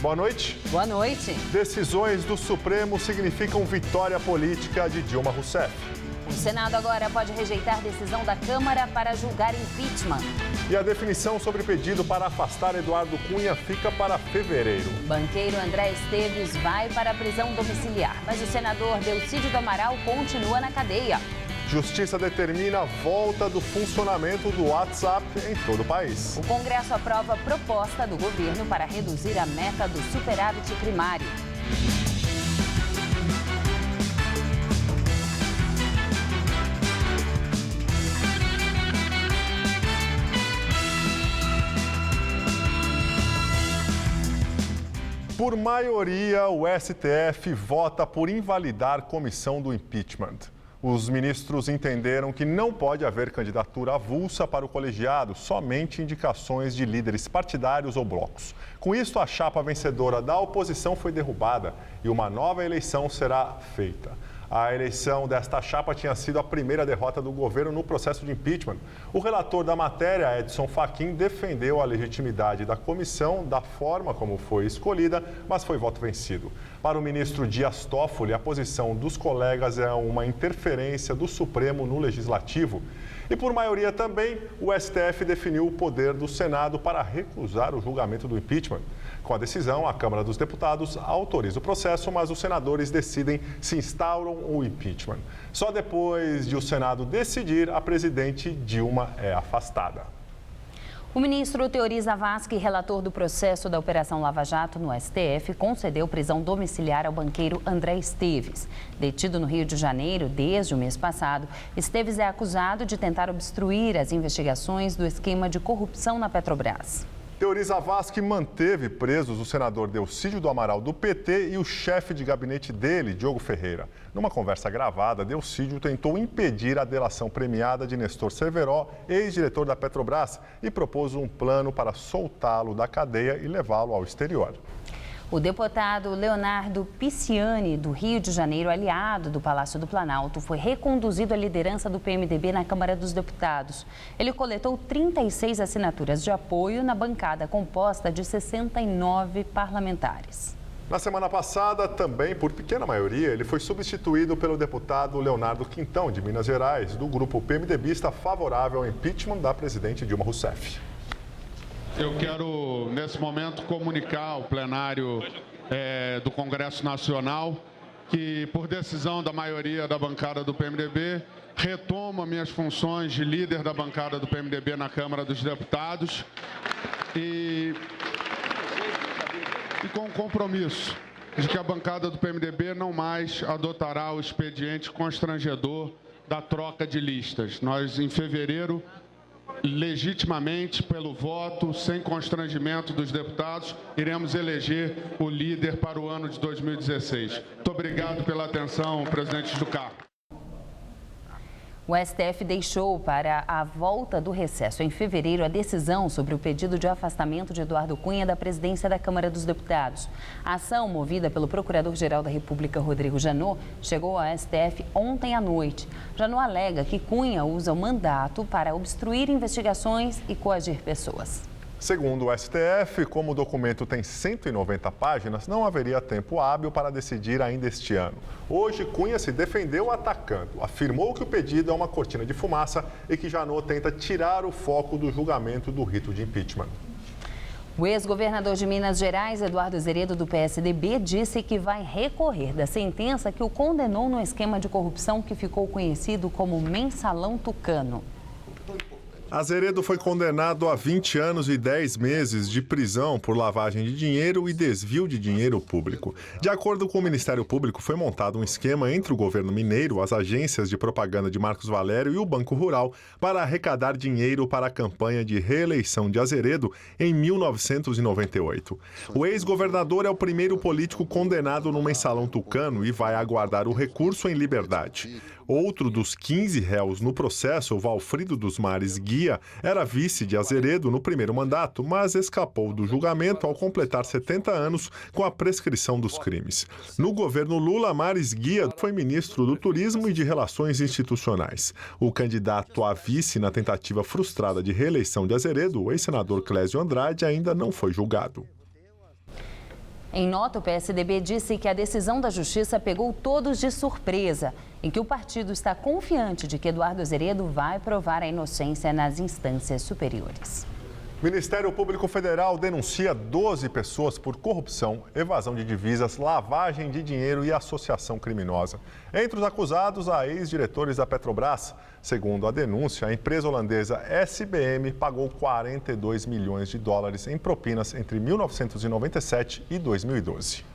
Boa noite. Boa noite. Decisões do Supremo significam vitória política de Dilma Rousseff. O Senado agora pode rejeitar decisão da Câmara para julgar impeachment. E a definição sobre pedido para afastar Eduardo Cunha fica para fevereiro. Banqueiro André Esteves vai para a prisão domiciliar, mas o senador Delcídio do Amaral continua na cadeia. Justiça determina a volta do funcionamento do WhatsApp em todo o país. O Congresso aprova a proposta do governo para reduzir a meta do superávit primário. Por maioria, o STF vota por invalidar comissão do impeachment. Os ministros entenderam que não pode haver candidatura avulsa para o colegiado, somente indicações de líderes partidários ou blocos. Com isso, a chapa vencedora da oposição foi derrubada e uma nova eleição será feita. A eleição desta chapa tinha sido a primeira derrota do governo no processo de impeachment. O relator da matéria, Edson Fachin, defendeu a legitimidade da comissão da forma como foi escolhida, mas foi voto vencido. Para o ministro Dias Toffoli, a posição dos colegas é uma interferência do Supremo no Legislativo. E por maioria também, o STF definiu o poder do Senado para recusar o julgamento do impeachment. Com a decisão, a Câmara dos Deputados autoriza o processo, mas os senadores decidem se instauram o impeachment. Só depois de o Senado decidir, a presidente Dilma é afastada. O ministro Teori Zavascki, relator do processo da Operação Lava Jato no STF, concedeu prisão domiciliar ao banqueiro André Esteves. Detido no Rio de Janeiro desde o mês passado, Esteves é acusado de tentar obstruir as investigações do esquema de corrupção na Petrobras. Teori Zavascki manteve presos o senador Delcídio do Amaral, do PT, e o chefe de gabinete dele, Diogo Ferreira. Numa conversa gravada, Delcídio tentou impedir a delação premiada de Nestor Cerveró, ex-diretor da Petrobras, e propôs um plano para soltá-lo da cadeia e levá-lo ao exterior. O deputado Leonardo Pisciani, do Rio de Janeiro, aliado do Palácio do Planalto, foi reconduzido à liderança do PMDB na Câmara dos Deputados. Ele coletou 36 assinaturas de apoio na bancada composta de 69 parlamentares. Na semana passada, também por pequena maioria, ele foi substituído pelo deputado Leonardo Quintão, de Minas Gerais, do grupo PMDBista favorável ao impeachment da presidente Dilma Rousseff. Eu quero, nesse momento, comunicar ao plenário do Congresso Nacional que, por decisão da maioria da bancada do PMDB, retomo minhas funções de líder da bancada do PMDB na Câmara dos Deputados e com o compromisso de que a bancada do PMDB não mais adotará o expediente constrangedor da troca de listas. Nós, em fevereiro, legitimamente, pelo voto, sem constrangimento dos deputados, iremos eleger o líder para o ano de 2016. Muito obrigado pela atenção, presidente Jucá. O STF deixou para a volta do recesso em fevereiro a decisão sobre o pedido de afastamento de Eduardo Cunha da presidência da Câmara dos Deputados. A ação, movida pelo Procurador-Geral da República, Rodrigo Janot, chegou ao STF ontem à noite. Janot alega que Cunha usa o mandato para obstruir investigações e coagir pessoas. Segundo o STF, como o documento tem 190 páginas, não haveria tempo hábil para decidir ainda este ano. Hoje, Cunha se defendeu atacando. Afirmou que o pedido é uma cortina de fumaça e que Janot tenta tirar o foco do julgamento do rito de impeachment. O ex-governador de Minas Gerais, Eduardo Azeredo, do PSDB, disse que vai recorrer da sentença que o condenou no esquema de corrupção que ficou conhecido como Mensalão Tucano. Azeredo foi condenado a 20 anos e 10 meses de prisão por lavagem de dinheiro e desvio de dinheiro público. De acordo com o Ministério Público, foi montado um esquema entre o governo mineiro, as agências de propaganda de Marcos Valério e o Banco Rural para arrecadar dinheiro para a campanha de reeleição de Azeredo em 1998. O ex-governador é o primeiro político condenado no Mensalão Tucano e vai aguardar o recurso em liberdade. Outro dos 15 réus no processo, o Valfrido dos Mares Guia, era vice de Azeredo no primeiro mandato, mas escapou do julgamento ao completar 70 anos com a prescrição dos crimes. No governo Lula, Mares Guia foi ministro do Turismo e de Relações Institucionais. O candidato a vice na tentativa frustrada de reeleição de Azeredo, o ex-senador Clésio Andrade, ainda não foi julgado. Em nota, o PSDB disse que a decisão da Justiça pegou todos de surpresa e que o partido está confiante de que Eduardo Azeredo vai provar a inocência nas instâncias superiores. O Ministério Público Federal denuncia 12 pessoas por corrupção, evasão de divisas, lavagem de dinheiro e associação criminosa. Entre os acusados, há ex-diretores da Petrobras. Segundo a denúncia, a empresa holandesa SBM pagou 42 milhões de dólares em propinas entre 1997 e 2012.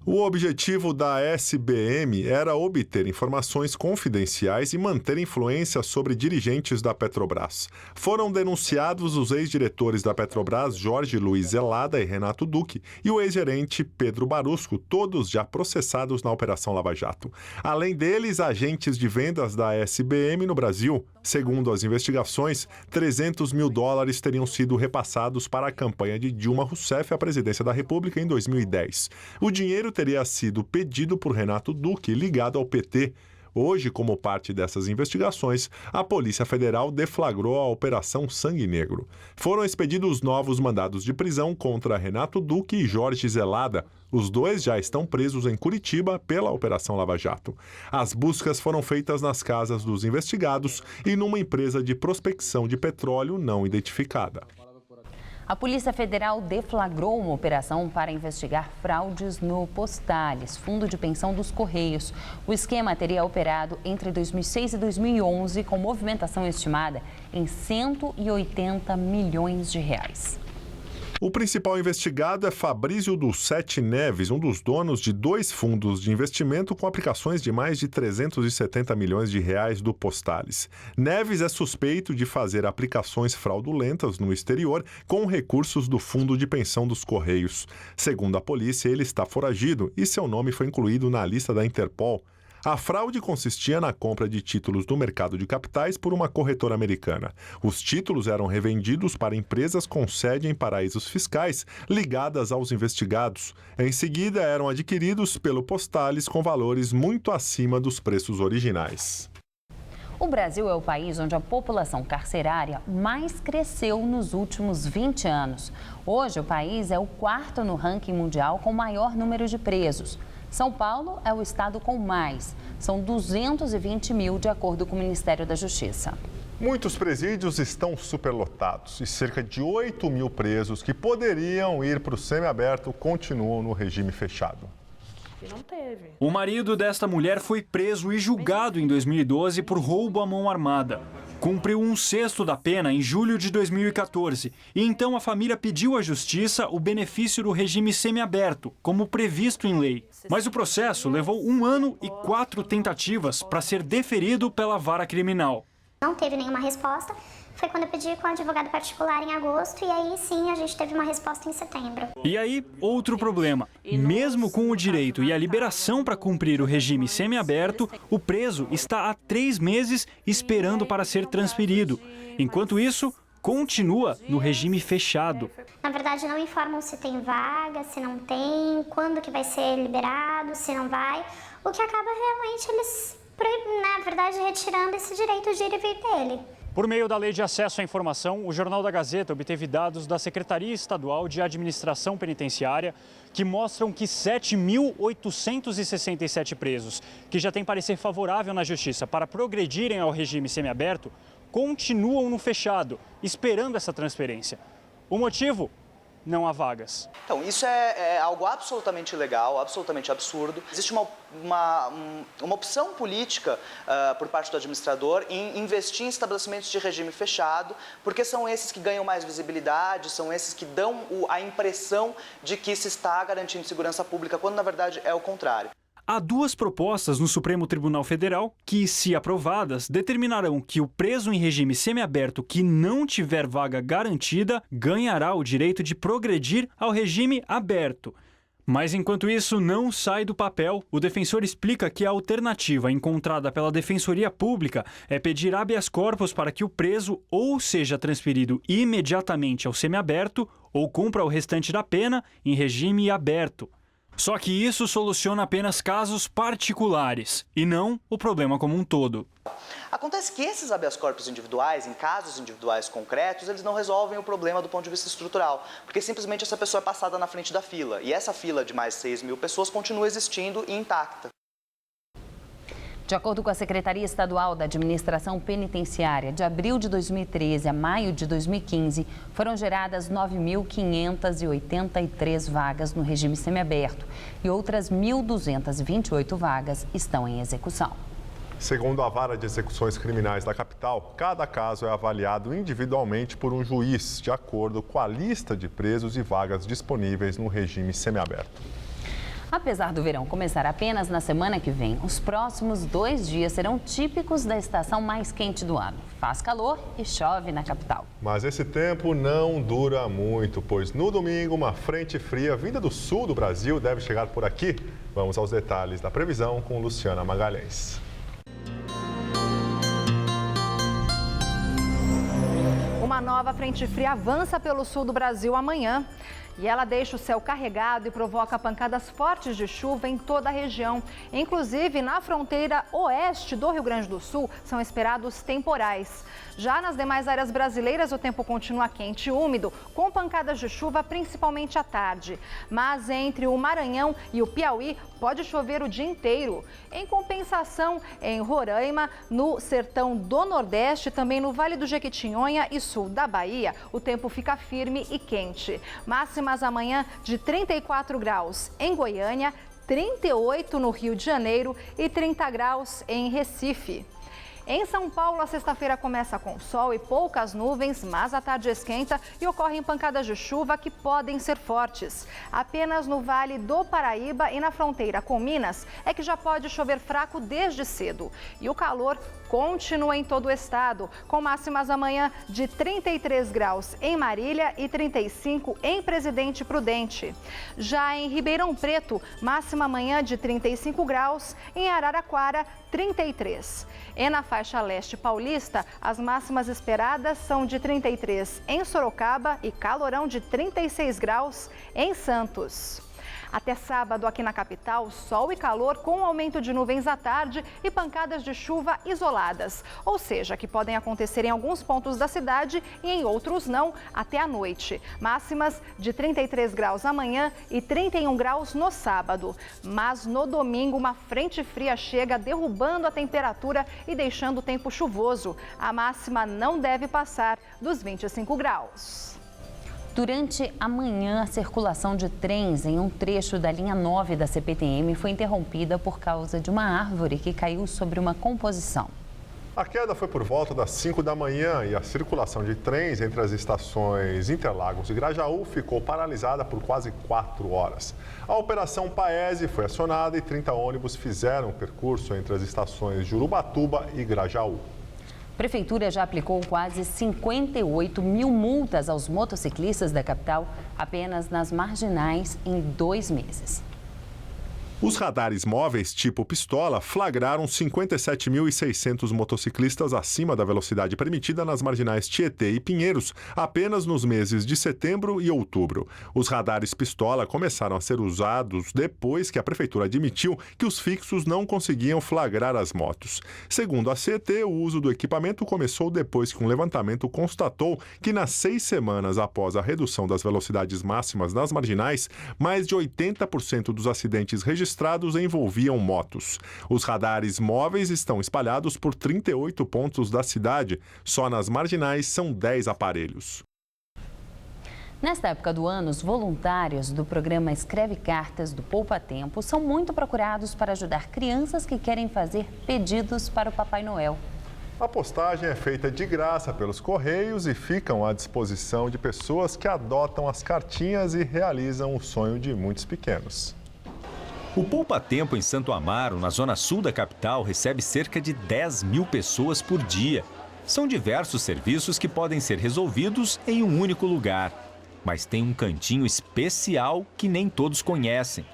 O objetivo da SBM era obter informações confidenciais e manter influência sobre dirigentes da Petrobras. Foram denunciados os ex-diretores da Petrobras, Jorge Luiz Zelada e Renato Duque, e o ex-gerente Pedro Barusco, todos já processados na Operação Lava Jato. Além deles, agentes de vendas da SBM no Brasil. Segundo as investigações, 300 mil dólares teriam sido repassados para a campanha de Dilma Rousseff à presidência da República em 2010. O dinheiro teria sido pedido por Renato Duque, ligado ao PT. Hoje, como parte dessas investigações, a Polícia Federal deflagrou a Operação Sangue Negro. Foram expedidos novos mandados de prisão contra Renato Duque e Jorge Zelada. Os dois já estão presos em Curitiba pela Operação Lava Jato. As buscas foram feitas nas casas dos investigados e numa empresa de prospecção de petróleo não identificada. A Polícia Federal deflagrou uma operação para investigar fraudes no Postales, fundo de pensão dos Correios. O esquema teria operado entre 2006 e 2011, com movimentação estimada em 180 milhões de reais. O principal investigado é Fabrício dos Sete Neves, um dos donos de 2 fundos de investimento com aplicações de mais de 370 milhões de reais do Postales. Neves é suspeito de fazer aplicações fraudulentas no exterior com recursos do Fundo de Pensão dos Correios. Segundo a polícia, ele está foragido e seu nome foi incluído na lista da Interpol. A fraude consistia na compra de títulos do mercado de capitais por uma corretora americana. Os títulos eram revendidos para empresas com sede em paraísos fiscais ligadas aos investigados. Em seguida, eram adquiridos pelo Postales com valores muito acima dos preços originais. O Brasil é o país onde a população carcerária mais cresceu nos últimos 20 anos. Hoje, o país é o 4º no ranking mundial com maior número de presos. São Paulo é o estado com mais. São 220 mil, de acordo com o Ministério da Justiça. Muitos presídios estão superlotados e cerca de 8 mil presos que poderiam ir para o semiaberto continuam no regime fechado. Não teve. O marido desta mulher foi preso e julgado em 2012 por roubo à mão armada. Cumpriu 1/6 da pena em julho de 2014 e então a família pediu à justiça o benefício do regime semiaberto, como previsto em lei. Mas o processo levou 1 ano e 4 tentativas para ser deferido pela vara criminal. Não teve nenhuma resposta. Foi quando eu pedi com o advogado particular em agosto e aí sim a gente teve uma resposta em setembro. E aí, outro problema. Mesmo com o direito e a liberação para cumprir o regime semiaberto, o preso está há 3 meses esperando para ser transferido. Enquanto isso, continua no regime fechado. Na verdade, não informam se tem vaga, se não tem, quando que vai ser liberado, se não vai. O que acaba realmente eles, na verdade, retirando esse direito de ir e vir dele. Por meio da Lei de Acesso à Informação, o Jornal da Gazeta obteve dados da Secretaria Estadual de Administração Penitenciária que mostram que 7.867 presos, que já têm parecer favorável na Justiça para progredirem ao regime semiaberto, continuam no fechado, esperando essa transferência. O motivo? Não há vagas. Então, isso é algo absolutamente ilegal, absolutamente absurdo. Existe uma opção política por parte do administrador em investir em estabelecimentos de regime fechado, porque são esses que ganham mais visibilidade, são esses que dão a impressão de que se está garantindo segurança pública, quando na verdade é o contrário. Há 2 propostas no Supremo Tribunal Federal que, se aprovadas, determinarão que o preso em regime semiaberto que não tiver vaga garantida ganhará o direito de progredir ao regime aberto. Mas enquanto isso não sai do papel, o defensor explica que a alternativa encontrada pela Defensoria Pública é pedir habeas corpus para que o preso ou seja transferido imediatamente ao semiaberto ou cumpra o restante da pena em regime aberto. Só que isso soluciona apenas casos particulares e não o problema como um todo. Acontece que esses habeas corpus individuais, em casos individuais concretos, eles não resolvem o problema do ponto de vista estrutural, porque simplesmente essa pessoa é passada na frente da fila, e essa fila de mais de 6 mil pessoas continua existindo e intacta. De acordo com a Secretaria Estadual da Administração Penitenciária, de abril de 2013 a maio de 2015, foram geradas 9.583 vagas no regime semiaberto e outras 1.228 vagas estão em execução. Segundo a Vara de Execuções Criminais da capital, cada caso é avaliado individualmente por um juiz, de acordo com a lista de presos e vagas disponíveis no regime semiaberto. Apesar do verão começar apenas na semana que vem, os próximos 2 dias serão típicos da estação mais quente do ano. Faz calor e chove na capital. Mas esse tempo não dura muito, pois no domingo uma frente fria vinda do sul do Brasil deve chegar por aqui. Vamos aos detalhes da previsão com Luciana Magalhães. Uma nova frente fria avança pelo sul do Brasil amanhã. E ela deixa o céu carregado e provoca pancadas fortes de chuva em toda a região. Inclusive, na fronteira oeste do Rio Grande do Sul, são esperados temporais. Já nas demais áreas brasileiras, o tempo continua quente e úmido, com pancadas de chuva principalmente à tarde. Mas entre o Maranhão e o Piauí, pode chover o dia inteiro. Em compensação, em Roraima, no sertão do Nordeste, também no Vale do Jequitinhonha e sul da Bahia, o tempo fica firme e quente. Máximas amanhã de 34 graus em Goiânia, 38 no Rio de Janeiro e 30 graus em Recife. Em São Paulo, a sexta-feira começa com sol e poucas nuvens, mas a tarde esquenta e ocorrem pancadas de chuva que podem ser fortes. Apenas no Vale do Paraíba e na fronteira com Minas é que já pode chover fraco desde cedo. E o calor continua em todo o estado, com máximas amanhã de 33 graus em Marília e 35 em Presidente Prudente. Já em Ribeirão Preto, máxima amanhã de 35 graus, em Araraquara, 33. E na faixa leste paulista, as máximas esperadas são de 33 em Sorocaba e calorão de 36 graus em Santos. Até sábado, aqui na capital, sol e calor com aumento de nuvens à tarde e pancadas de chuva isoladas. Ou seja, que podem acontecer em alguns pontos da cidade e em outros não, até a noite. Máximas de 33 graus amanhã e 31 graus no sábado. Mas no domingo, uma frente fria chega derrubando a temperatura e deixando o tempo chuvoso. A máxima não deve passar dos 25 graus. Durante a manhã, a circulação de trens em um trecho da linha 9 da CPTM foi interrompida por causa de uma árvore que caiu sobre uma composição. A queda foi por volta das 5 da manhã e a circulação de trens entre as estações Interlagos e Grajaú ficou paralisada por quase 4 horas. A Operação Paese foi acionada e 30 ônibus fizeram o percurso entre as estações de Urubatuba e Grajaú. A Prefeitura já aplicou quase 58 mil multas aos motociclistas da capital apenas nas marginais em 2 meses. Os radares móveis tipo pistola flagraram 57.600 motociclistas acima da velocidade permitida nas marginais Tietê e Pinheiros, apenas nos meses de setembro e outubro. Os radares pistola começaram a ser usados depois que a Prefeitura admitiu que os fixos não conseguiam flagrar as motos. Segundo a CET, o uso do equipamento começou depois que um levantamento constatou que nas 6 semanas após a redução das velocidades máximas nas marginais, mais de 80% dos acidentes registrados envolviam motos. Os radares móveis estão espalhados por 38 pontos da cidade. Só nas marginais são 10 aparelhos. Nesta época do ano, os voluntários do programa Escreve Cartas do Poupa Tempo são muito procurados para ajudar crianças que querem fazer pedidos para o Papai Noel. A postagem é feita de graça pelos Correios e ficam à disposição de pessoas que adotam as cartinhas e realizam o sonho de muitos pequenos. O Poupa Tempo em Santo Amaro, na zona sul da capital, recebe cerca de 10 mil pessoas por dia. São diversos serviços que podem ser resolvidos em um único lugar. Mas tem um cantinho especial que nem todos conhecem.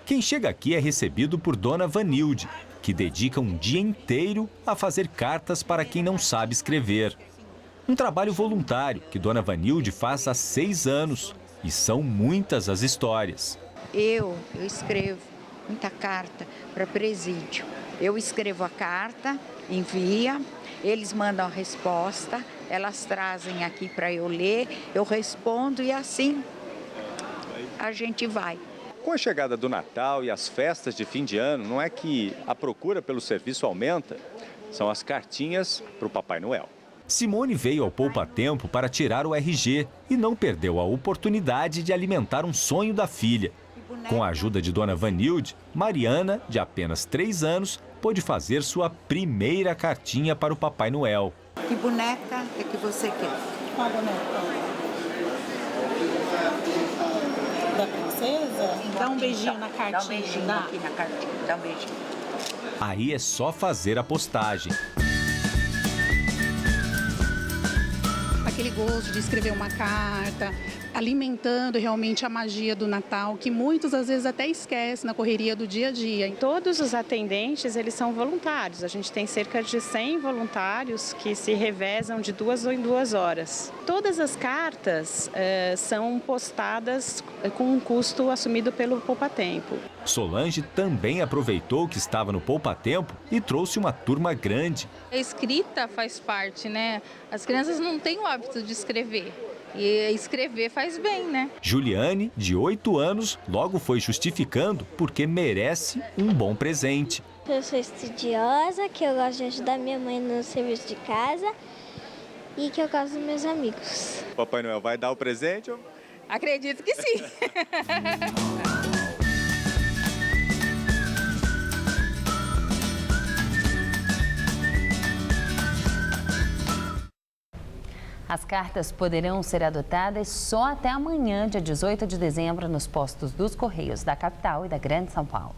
Quem chega aqui é recebido por Dona Vanilde, que dedica um dia inteiro a fazer cartas para quem não sabe escrever. Um trabalho voluntário que Dona Vanilde faz há 6 anos. E são muitas as histórias. Eu escrevo muita carta para presídio. Eu escrevo a carta, envia, eles mandam a resposta, elas trazem aqui para eu ler, eu respondo e assim a gente vai. Com a chegada do Natal e as festas de fim de ano, não é que a procura pelo serviço aumenta? São as cartinhas para o Papai Noel. Simone veio ao Poupa Tempo para tirar o RG e não perdeu a oportunidade de alimentar um sonho da filha. Com a ajuda de Dona Vanilde, Mariana, de apenas 3 anos, pôde fazer sua primeira cartinha para o Papai Noel. Que boneca é que você quer? Qual boneca? Da princesa? Dá um beijinho na cartinha. Dá um beijinho aqui na cartinha, dá um beijinho. Aí é só fazer a postagem. Aquele gosto de escrever uma carta, alimentando realmente a magia do Natal, que muitos às vezes até esquecem na correria do dia a dia. Todos os atendentes, eles são voluntários. A gente tem cerca de 100 voluntários que se revezam de 2 em 2 horas. Todas as cartas são postadas com um custo assumido pelo Poupa Tempo. Solange também aproveitou que estava no Poupa Tempo e trouxe uma turma grande. A escrita faz parte, né? As crianças não têm o hábito de escrever. E escrever faz bem, né? Juliane, de 8 anos, logo foi justificando porque merece um bom presente. Eu sou estudiosa, que eu gosto de ajudar minha mãe no serviço de casa e que eu gosto dos meus amigos. Papai Noel vai dar o presente? Acredito que sim. As cartas poderão ser adotadas só até amanhã, dia 18 de dezembro, nos postos dos Correios da capital e da Grande São Paulo.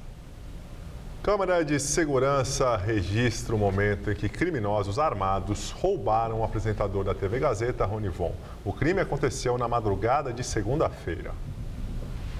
Câmara de segurança registra o momento em que criminosos armados roubaram o apresentador da TV Gazeta, Rony Von. O crime aconteceu na madrugada de segunda-feira.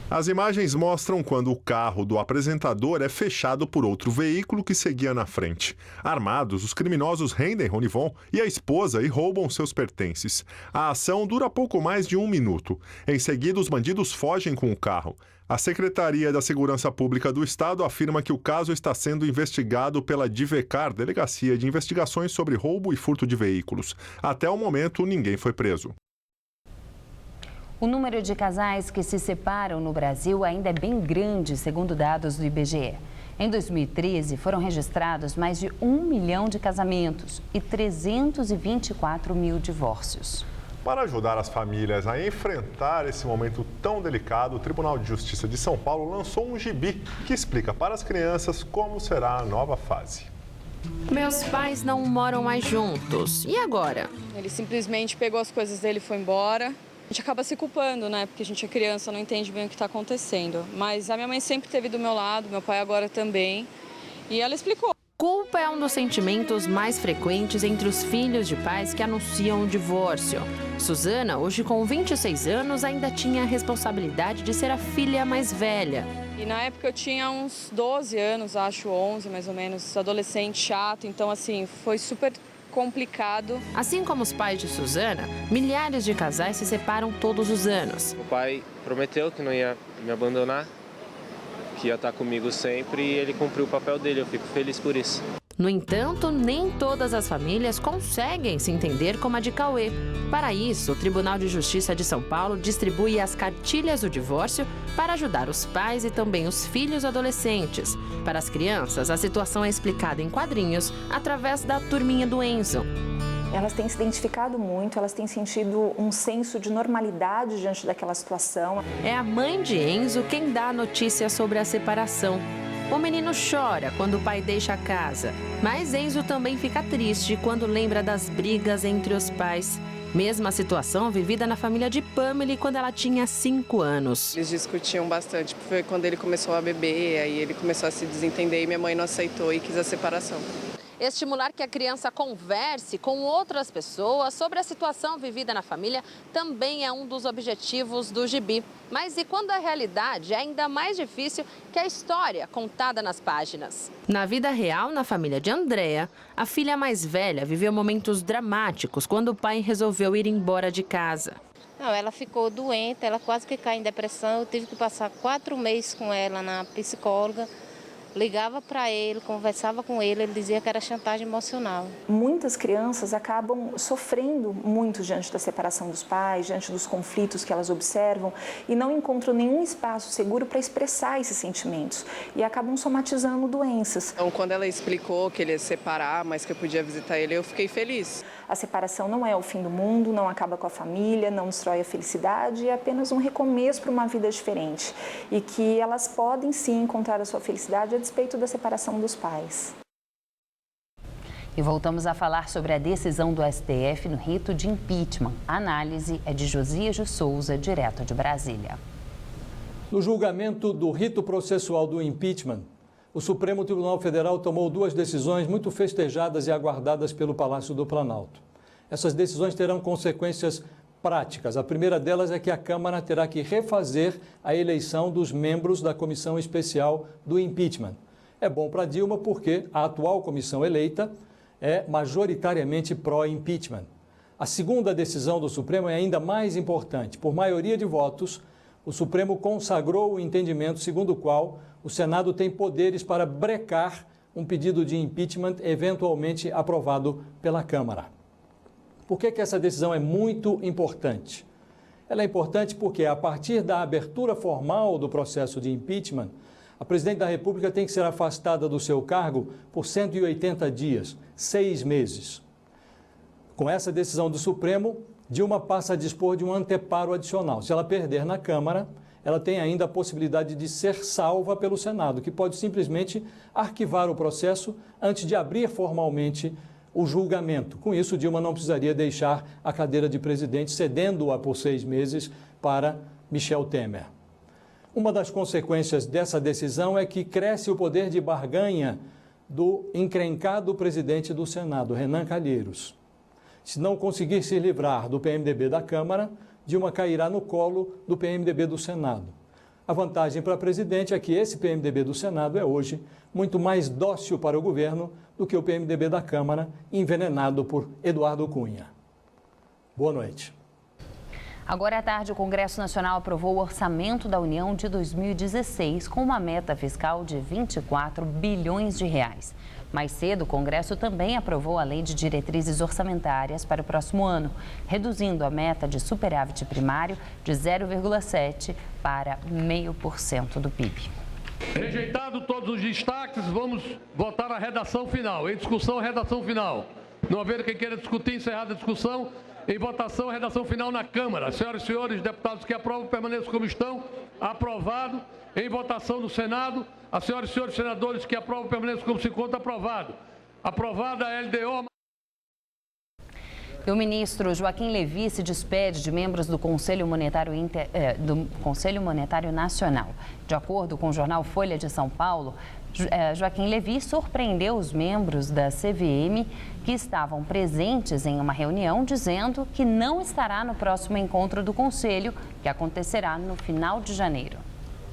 As imagens mostram quando o carro do apresentador é fechado por outro veículo que seguia na frente. Armados, os criminosos rendem Rony Von e a esposa e roubam seus pertences. A ação dura pouco mais de 1 minuto. Em seguida, os bandidos fogem com o carro. A Secretaria da Segurança Pública do Estado afirma que o caso está sendo investigado pela DIVECAR, Delegacia de Investigações sobre Roubo e Furto de Veículos. Até o momento, ninguém foi preso. O número de casais que se separam no Brasil ainda é bem grande, segundo dados do IBGE. Em 2013, foram registrados mais de 1 milhão de casamentos e 324 mil divórcios. Para ajudar as famílias a enfrentar esse momento tão delicado, o Tribunal de Justiça de São Paulo lançou um gibi que explica para as crianças como será a nova fase. Meus pais não moram mais juntos. E agora? Ele simplesmente pegou as coisas dele e foi embora. A gente acaba se culpando, né? Porque a gente é criança, não entende bem o que está acontecendo. Mas a minha mãe sempre esteve do meu lado, meu pai agora também. E ela explicou. Culpa é um dos sentimentos mais frequentes entre os filhos de pais que anunciam o divórcio. Suzana, hoje com 26 anos, ainda tinha a responsabilidade de ser a filha mais velha. E na época eu tinha uns 12 anos, acho 11 mais ou menos, adolescente chato. Então, assim, foi super complicado. Assim como os pais de Suzana, milhares de casais se separam todos os anos. O pai prometeu que não ia me abandonar, que ia estar comigo sempre e ele cumpriu o papel dele, eu fico feliz por isso. No entanto, nem todas as famílias conseguem se entender como a de Cauê. Para isso, o Tribunal de Justiça de São Paulo distribui as cartilhas do divórcio para ajudar os pais e também os filhos adolescentes. Para as crianças, a situação é explicada em quadrinhos através da turminha do Enzo. Elas têm se identificado muito, elas têm sentido um senso de normalidade diante daquela situação. É a mãe de Enzo quem dá a notícia sobre a separação. O menino chora quando o pai deixa a casa, mas Enzo também fica triste quando lembra das brigas entre os pais. Mesma situação vivida na família de Pamela quando ela tinha 5 anos. Eles discutiam bastante, foi quando ele começou a beber, aí ele começou a se desentender e minha mãe não aceitou e quis a separação. Estimular que a criança converse com outras pessoas sobre a situação vivida na família também é um dos objetivos do gibi. Mas e quando a realidade é ainda mais difícil que a história contada nas páginas? Na vida real, na família de Andréa, a filha mais velha viveu momentos dramáticos quando o pai resolveu ir embora de casa. Não, ela ficou doente, ela quase que caiu em depressão. Eu tive que passar 4 meses com ela na psicóloga. Ligava para ele, conversava com ele, ele dizia que era chantagem emocional. Muitas crianças acabam sofrendo muito diante da separação dos pais, diante dos conflitos que elas observam e não encontram nenhum espaço seguro para expressar esses sentimentos e acabam somatizando doenças. Então, quando ela explicou que ele ia separar, mas que eu podia visitar ele, eu fiquei feliz. A separação não é o fim do mundo, não acaba com a família, não destrói a felicidade, é apenas um recomeço para uma vida diferente e que elas podem sim encontrar a sua felicidade a despeito da separação dos pais. E voltamos a falar sobre a decisão do STF no rito de impeachment. A análise é de Josias de Souza, direto de Brasília. No julgamento do rito processual do impeachment, o Supremo Tribunal Federal tomou 2 decisões muito festejadas e aguardadas pelo Palácio do Planalto. Essas decisões terão consequências práticas. A primeira delas é que a Câmara terá que refazer a eleição dos membros da comissão especial do impeachment. É bom para Dilma porque a atual comissão eleita é majoritariamente pró-impeachment. A segunda decisão do Supremo é ainda mais importante. Por maioria de votos, o Supremo consagrou o entendimento segundo o qual o Senado tem poderes para brecar um pedido de impeachment eventualmente aprovado pela Câmara. Por que essa decisão é muito importante? Ela é importante porque, a partir da abertura formal do processo de impeachment, a presidente da República tem que ser afastada do seu cargo por 180 dias, 6 meses. Com essa decisão do Supremo, Dilma passa a dispor de um anteparo adicional. Se ela perder na Câmara, ela tem ainda a possibilidade de ser salva pelo Senado, que pode simplesmente arquivar o processo antes de abrir formalmente o julgamento. Com isso, Dilma não precisaria deixar a cadeira de presidente, cedendo-a por 6 meses para Michel Temer. Uma das consequências dessa decisão é que cresce o poder de barganha do encrencado presidente do Senado, Renan Calheiros. Se não conseguir se livrar do PMDB da Câmara, Dilma cairá no colo do PMDB do Senado. A vantagem para a presidente é que esse PMDB do Senado é hoje muito mais dócil para o governo do que o PMDB da Câmara, envenenado por Eduardo Cunha. Boa noite. Agora à tarde, o Congresso Nacional aprovou o Orçamento da União de 2016 com uma meta fiscal de 24 bilhões de reais. Mais cedo, o Congresso também aprovou a Lei de Diretrizes Orçamentárias para o próximo ano, reduzindo a meta de superávit primário de 0,7% para 0,5% do PIB. Rejeitado todos os destaques, vamos votar a redação final. Em discussão, a redação final. Não haver quem queira discutir, encerrada a discussão. Em votação, a redação final na Câmara. Senhoras e senhores deputados que aprovam, permaneçam como estão. Aprovado. Em votação no Senado, as senhoras e senhores senadores que aprovam, permaneçam como se encontra. Aprovado. Aprovada a LDO. E o ministro Joaquim Levy se despede de membros do Conselho Monetário Nacional. De acordo com o jornal Folha de São Paulo, Joaquim Levy surpreendeu os membros da CVM que estavam presentes em uma reunião, dizendo que não estará no próximo encontro do Conselho, que acontecerá no final de janeiro.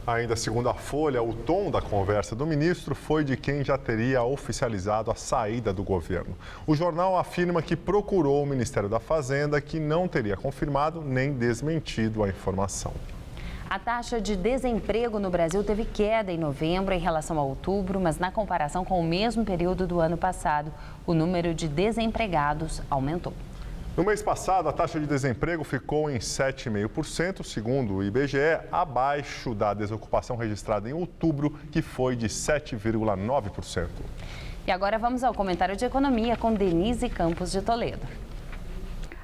Ainda segundo a Folha, o tom da conversa do ministro foi de quem já teria oficializado a saída do governo. O jornal afirma que procurou o Ministério da Fazenda, que não teria confirmado nem desmentido a informação. A taxa de desemprego no Brasil teve queda em novembro em relação a outubro, mas na comparação com o mesmo período do ano passado, o número de desempregados aumentou. No mês passado, a taxa de desemprego ficou em 7,5%, segundo o IBGE, abaixo da desocupação registrada em outubro, que foi de 7,9%. E agora vamos ao comentário de economia com Denise Campos de Toledo.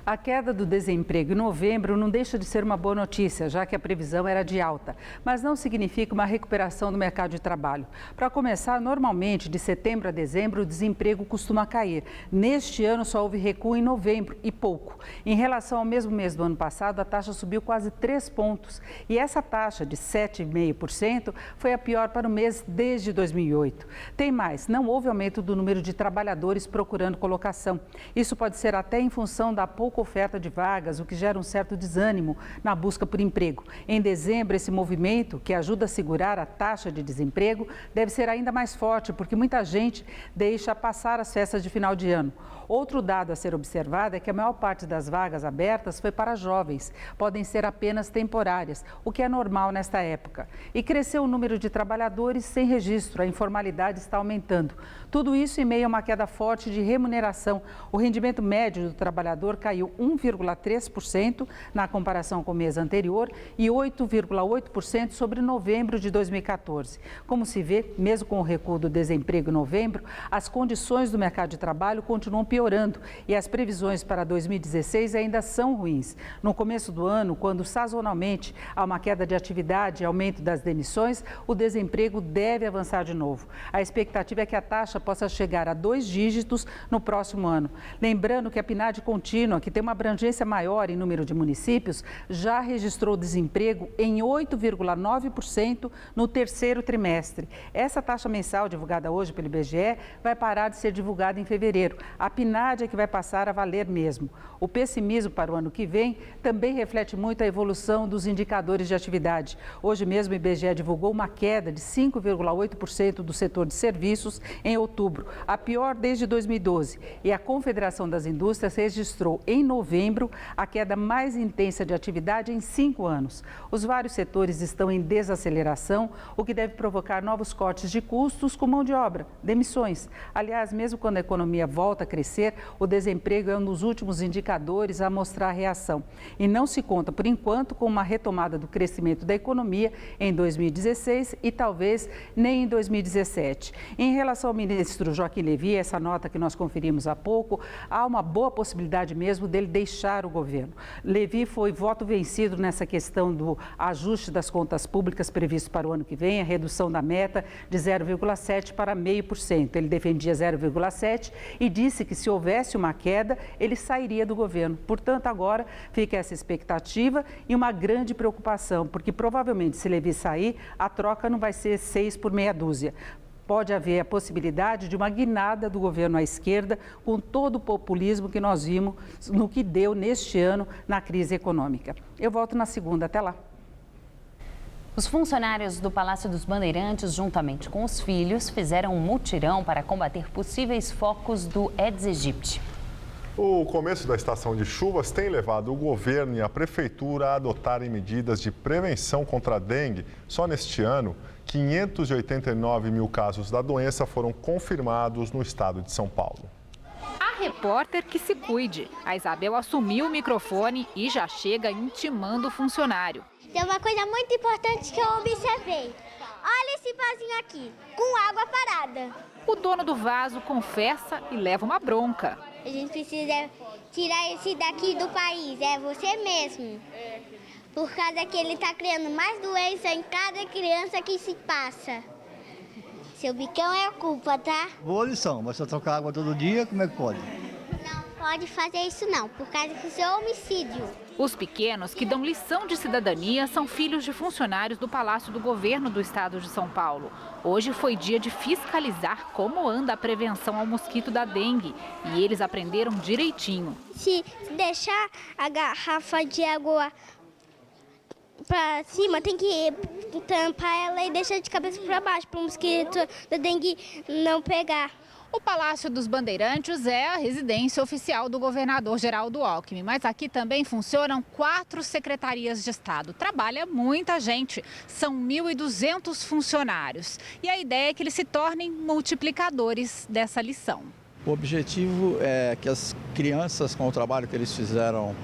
A queda do desemprego em novembro não deixa de ser uma boa notícia, já que a previsão era de alta, mas não significa uma recuperação do mercado de trabalho. Para começar, normalmente, de setembro a dezembro, o desemprego costuma cair. Neste ano, só houve recuo em novembro, e pouco. Em relação ao mesmo mês do ano passado, a taxa subiu quase 3 pontos. E essa taxa de 7,5% foi a pior para o mês desde 2008. Tem mais, não houve aumento do número de trabalhadores procurando colocação. Isso pode ser até em função da pouca pouca oferta de vagas, o que gera um certo desânimo na busca por emprego. Em dezembro, esse movimento, que ajuda a segurar a taxa de desemprego, deve ser ainda mais forte, porque muita gente deixa passar as festas de final de ano. Outro dado a ser observado é que a maior parte das vagas abertas foi para jovens. Podem ser apenas temporárias, o que é normal nesta época. E cresceu o número de trabalhadores sem registro, a informalidade está aumentando. Tudo isso em meio a uma queda forte de remuneração. O rendimento médio do trabalhador caiu 1,3% na comparação com o mês anterior e 8,8% sobre novembro de 2014. Como se vê, mesmo com o recuo do desemprego em novembro, as condições do mercado de trabalho continuam piorando e as previsões para 2016 ainda são ruins. No começo do ano, quando sazonalmente há uma queda de atividade e aumento das demissões, o desemprego deve avançar de novo. A expectativa é que a taxa possa chegar a 2 dígitos no próximo ano. Lembrando que a PNAD contínua, que tem uma abrangência maior em número de municípios, já registrou desemprego em 8,9% no terceiro trimestre. Essa taxa mensal divulgada hoje pelo IBGE vai parar de ser divulgada em fevereiro. A PNAD é que vai passar a valer mesmo. O pessimismo para o ano que vem também reflete muito a evolução dos indicadores de atividade. Hoje mesmo o IBGE divulgou uma queda de 5,8% do setor de serviços em outubro, a pior desde 2012. E a Confederação das Indústrias registrou em novembro a queda mais intensa de atividade em 5 anos. Os vários setores estão em desaceleração, o que deve provocar novos cortes de custos com mão de obra, demissões. Aliás, mesmo quando a economia volta a crescer, o desemprego é um dos últimos indicadores a mostrar reação. E não se conta, por enquanto, com uma retomada do crescimento da economia em 2016 e talvez nem em 2017. Em relação ao ministro Joaquim Levy, essa nota que nós conferimos há pouco, há uma boa possibilidade mesmo dele deixar o governo. Levy foi voto vencido nessa questão do ajuste das contas públicas previsto para o ano que vem, a redução da meta de 0,7% para 0,5%. Ele defendia 0,7% e disse que se houvesse uma queda, ele sairia do governo. Portanto, agora fica essa expectativa e uma grande preocupação, porque provavelmente se Levy sair, a troca não vai ser 6 por meia dúzia. Pode haver a possibilidade de uma guinada do governo à esquerda com todo o populismo que nós vimos no que deu neste ano na crise econômica. Eu volto na segunda, até lá. Os funcionários do Palácio dos Bandeirantes, juntamente com os filhos, fizeram um mutirão para combater possíveis focos do Aedes aegypti. O começo da estação de chuvas tem levado o governo e a prefeitura a adotarem medidas de prevenção contra a dengue. Só neste ano, 589 mil casos da doença foram confirmados no estado de São Paulo. A repórter que se cuide. A Isabel assumiu o microfone e já chega intimando o funcionário. Tem uma coisa muito importante que eu observei. Olha esse vasinho aqui, com água parada. O dono do vaso confessa e leva uma bronca. A gente precisa tirar esse daqui do país, é você mesmo. Por causa que ele está criando mais doença em cada criança que se passa. Seu bicão é a culpa, tá? Boa lição, mas se eu trocar água todo dia, como é que pode? Não pode fazer isso não, por causa do seu homicídio. Os pequenos que dão lição de cidadania são filhos de funcionários do Palácio do Governo do Estado de São Paulo. Hoje foi dia de fiscalizar como anda a prevenção ao mosquito da dengue e eles aprenderam direitinho. Se deixar a garrafa de água para cima, tem que tampar ela e deixar de cabeça para baixo para o mosquito da dengue não pegar. O Palácio dos Bandeirantes é a residência oficial do governador Geraldo Alckmin, mas aqui também funcionam 4 secretarias de Estado. Trabalha muita gente, são 1.200 funcionários. E a ideia é que eles se tornem multiplicadores dessa lição. O objetivo é que as crianças, com o trabalho que eles fizeram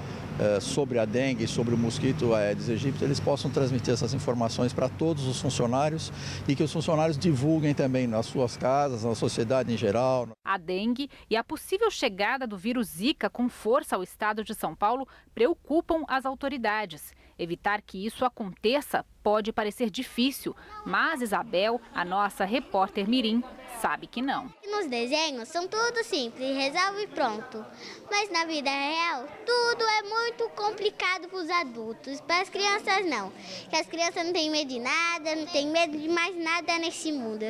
sobre a dengue e sobre o mosquito Aedes aegypti, eles possam transmitir essas informações para todos os funcionários e que os funcionários divulguem também nas suas casas, na sociedade em geral. A dengue e a possível chegada do vírus Zika com força ao estado de São Paulo preocupam as autoridades. Evitar que isso aconteça pode parecer difícil, mas Isabel, a nossa repórter mirim, sabe que não. Nos desenhos são tudo simples, resolve e pronto. Mas na vida real, tudo é muito complicado para os adultos, para as crianças não. Porque as crianças não têm medo de nada, não têm medo de mais nada nesse mundo.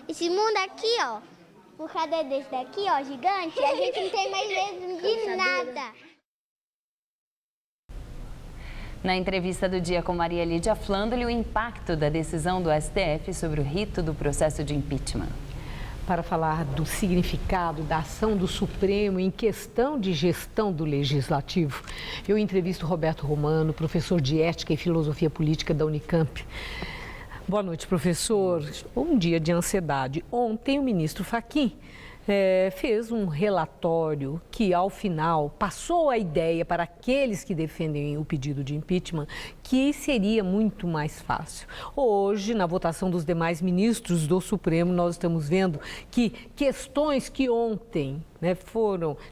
Esse mundo aqui, ó, por causa desse daqui, ó, gigante, a gente não tem mais medo de nada. Na entrevista do dia com Maria Lídia Flandoli, o impacto da decisão do STF sobre o rito do processo de impeachment. Para falar do significado da ação do Supremo em questão de gestão do Legislativo, eu entrevisto Roberto Romano, professor de Ética e Filosofia Política da Unicamp. Boa noite, professor. Um dia de ansiedade. Ontem, o ministro Fachin fez um relatório que, ao final, passou a ideia para aqueles que defendem o pedido de impeachment que seria muito mais fácil. Hoje, na votação dos demais ministros do Supremo, nós estamos vendo que questões que ontem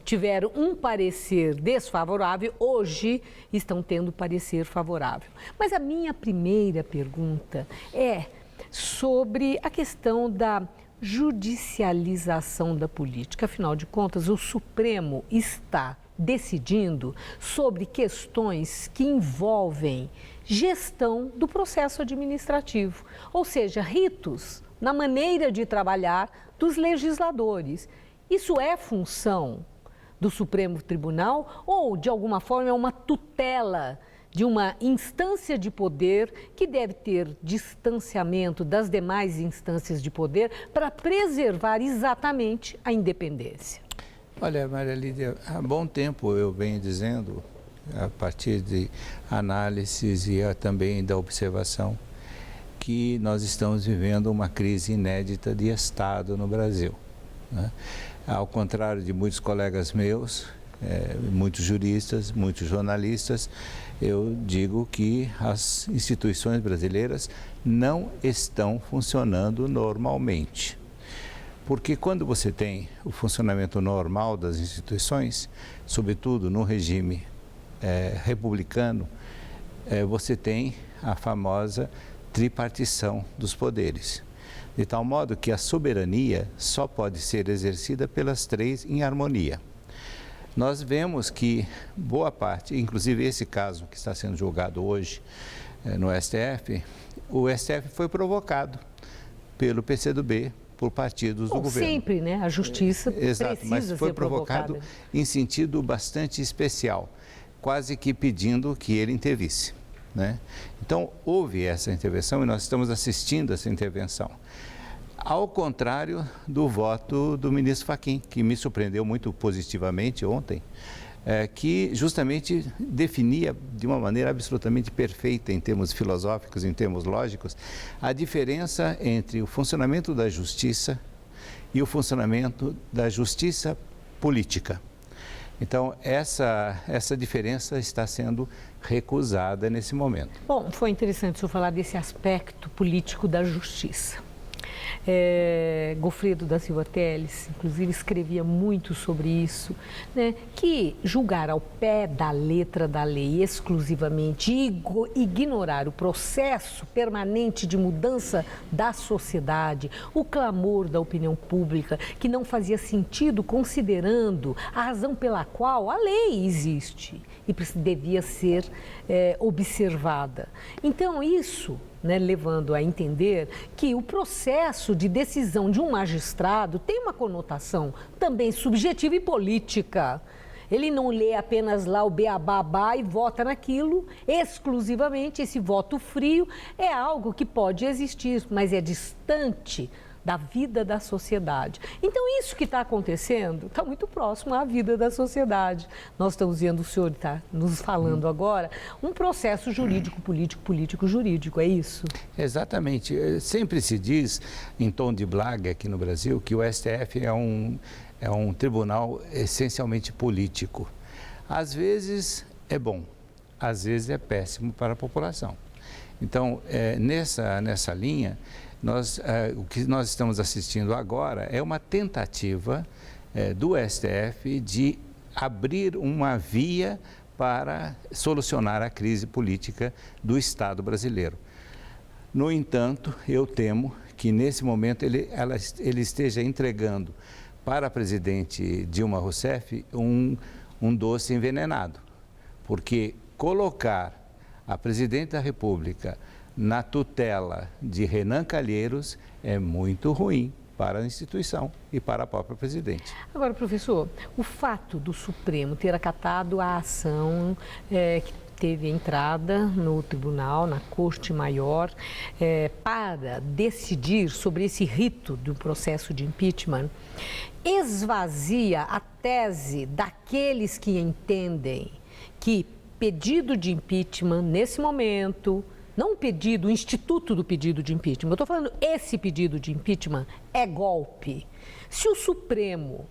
tiveram um parecer desfavorável, hoje estão tendo parecer favorável. Mas a minha primeira pergunta é sobre a questão da judicialização da política. Afinal de contas, o Supremo está decidindo sobre questões que envolvem gestão do processo administrativo, ou seja, ritos na maneira de trabalhar dos legisladores. Isso é função do Supremo Tribunal ou, de alguma forma, é uma tutela de uma instância de poder que deve ter distanciamento das demais instâncias de poder para preservar exatamente a independência? Olha, Maria Lídia, há bom tempo eu venho dizendo, a partir de análises e também da observação, que nós estamos vivendo uma crise inédita de Estado no Brasil, né? Ao contrário de muitos colegas meus, muitos juristas, muitos jornalistas, eu digo que as instituições brasileiras não estão funcionando normalmente. Porque quando você tem o funcionamento normal das instituições, sobretudo no regime republicano, você tem a famosa tripartição dos poderes. De tal modo que a soberania só pode ser exercida pelas três em harmonia. Nós vemos que boa parte, inclusive esse caso que está sendo julgado hoje no STF, o STF foi provocado pelo PCdoB, por partidos do governo. Sempre, né? A justiça Exato, mas foi provocado em sentido bastante especial, quase que pedindo que ele intervisse, né? Então, houve essa intervenção e nós estamos assistindo essa intervenção. Ao contrário do voto do ministro Fachin, que me surpreendeu muito positivamente ontem, que justamente definia de uma maneira absolutamente perfeita em termos filosóficos, em termos lógicos, a diferença entre o funcionamento da justiça e o funcionamento da justiça política. Então, essa diferença está sendo recusada nesse momento. Bom, foi interessante o senhor falar desse aspecto político da justiça. Gofredo da Silva Teles, inclusive, escrevia muito sobre isso, né? Que julgar ao pé da letra da lei exclusivamente e ignorar o processo permanente de mudança da sociedade, o clamor da opinião pública, que não fazia sentido considerando a razão pela qual a lei existe e devia ser observada. Então, isso, né, levando a entender que o processo de decisão de um magistrado tem uma conotação também subjetiva e política. Ele não lê apenas lá o beabá e vota naquilo exclusivamente. Esse voto frio é algo que pode existir, mas é distante da vida da sociedade. Então, isso que está acontecendo está muito próximo à vida da sociedade. Nós estamos vendo, o senhor está nos falando agora, um processo jurídico, político, político-jurídico, é isso? Exatamente. Sempre se diz, em tom de blague aqui no Brasil, que o STF é um tribunal essencialmente político. Às vezes é bom, às vezes é péssimo para a população. Então, nessa linha, o que nós estamos assistindo agora é uma tentativa do STF de abrir uma via para solucionar a crise política do Estado brasileiro. No entanto, eu temo que nesse momento ele esteja entregando para a presidente Dilma Rousseff um doce envenenado, porque colocar a presidente da República na tutela de Renan Calheiros é muito ruim para a instituição e para a própria presidente. Agora, professor, o fato do Supremo ter acatado a ação teve entrada no tribunal, na Corte Maior, para decidir sobre esse rito do processo de impeachment, esvazia a tese daqueles que entendem que pedido de impeachment, nesse momento, não o pedido, o instituto do pedido de impeachment, eu estou falando esse pedido de impeachment é golpe. Se o Supremo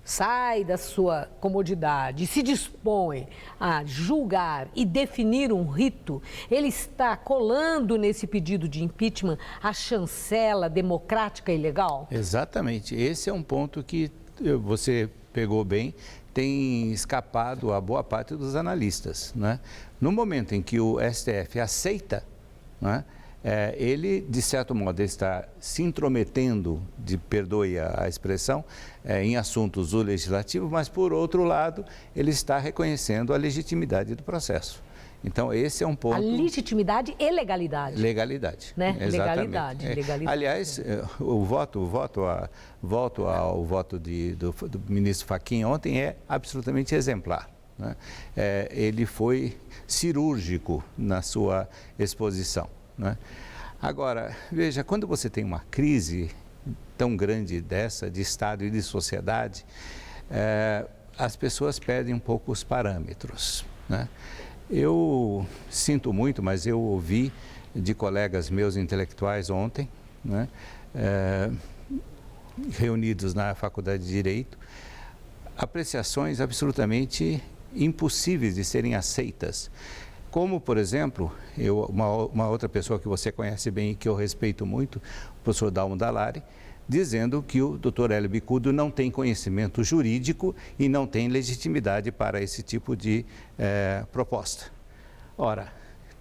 sai da sua comodidade e se dispõe a julgar e definir um rito, ele está colando nesse pedido de impeachment a chancela democrática e legal? Exatamente. Esse é um ponto que você pegou bem, tem escapado a boa parte dos analistas, né? No momento em que o STF aceita, né, ele, de certo modo, está se intrometendo, perdoe a expressão, em assuntos do legislativo, mas, por outro lado, ele está reconhecendo a legitimidade do processo. Então, esse é um ponto... A legitimidade e legalidade. Legalidade, né? Exatamente. Legalidade. Aliás, volto ao voto do ministro Fachin ontem, é absolutamente exemplar, né? Ele foi cirúrgico na sua exposição, né? Agora, veja, quando você tem uma crise tão grande dessa, de Estado e de sociedade, as pessoas perdem um pouco os parâmetros, né? Eu sinto muito, mas eu ouvi de colegas meus intelectuais ontem, né, reunidos na Faculdade de Direito, apreciações absolutamente impossíveis de serem aceitas. Como, por exemplo, uma outra pessoa que você conhece bem e que eu respeito muito, o professor Dalmo Dallari, dizendo que o Dr. Hélio Bicudo não tem conhecimento jurídico e não tem legitimidade para esse tipo de proposta. Ora,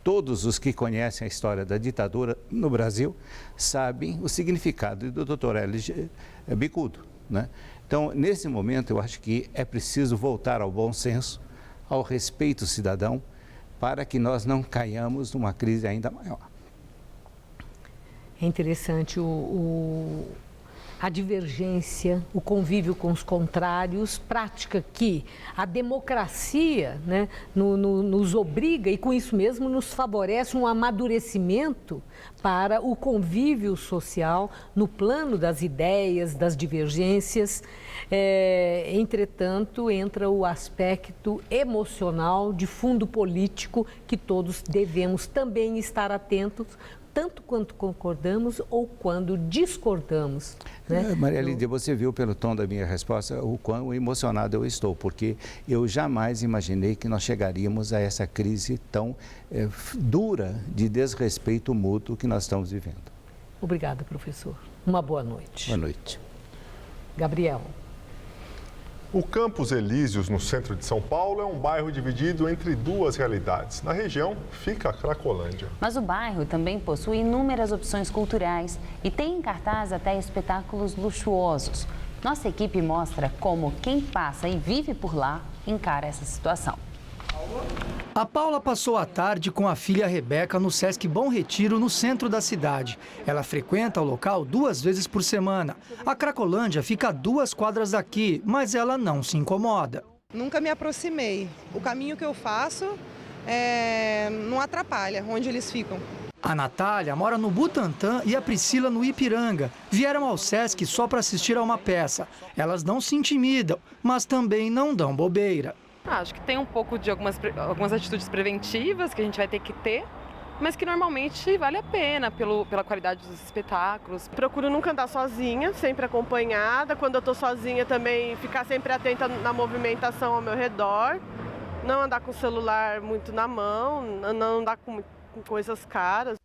todos os que conhecem a história da ditadura no Brasil sabem o significado do Dr. Hélio Bicudo, né? Então, nesse momento, eu acho que é preciso voltar ao bom senso, ao respeito cidadão, para que nós não caiamos numa crise ainda maior. É interessante a divergência, o convívio com os contrários, prática que a democracia, né, nos obriga e com isso mesmo nos favorece um amadurecimento para o convívio social no plano das ideias, das divergências. Entretanto, entra o aspecto emocional de fundo político que todos devemos também estar atentos, tanto quanto concordamos ou quando discordamos, né? Maria Lídia, você viu pelo tom da minha resposta o quão emocionado eu estou, porque eu jamais imaginei que nós chegaríamos a essa crise tão dura de desrespeito mútuo que nós estamos vivendo. Obrigada, professor. Uma boa noite. Boa noite. Gabriel. O Campos Elíseos, no centro de São Paulo, é um bairro dividido entre duas realidades. Na região fica a Cracolândia. Mas o bairro também possui inúmeras opções culturais e tem em cartaz até espetáculos luxuosos. Nossa equipe mostra como quem passa e vive por lá encara essa situação. A Paula passou a tarde com a filha Rebeca no Sesc Bom Retiro, no centro da cidade. Ela frequenta o local 2 vezes por semana. A Cracolândia fica a 2 quadras daqui, mas ela não se incomoda. Nunca me aproximei. O caminho que eu faço não atrapalha onde eles ficam. A Natália mora no Butantã e a Priscila no Ipiranga. Vieram ao Sesc só para assistir a uma peça. Elas não se intimidam, mas também não dão bobeira. Acho que tem um pouco de algumas atitudes preventivas que a gente vai ter que ter, mas que normalmente vale a pena pela qualidade dos espetáculos. Procuro nunca andar sozinha, sempre acompanhada. Quando eu estou sozinha também ficar sempre atenta na movimentação ao meu redor. Não andar com o celular muito na mão, não andar com coisas caras.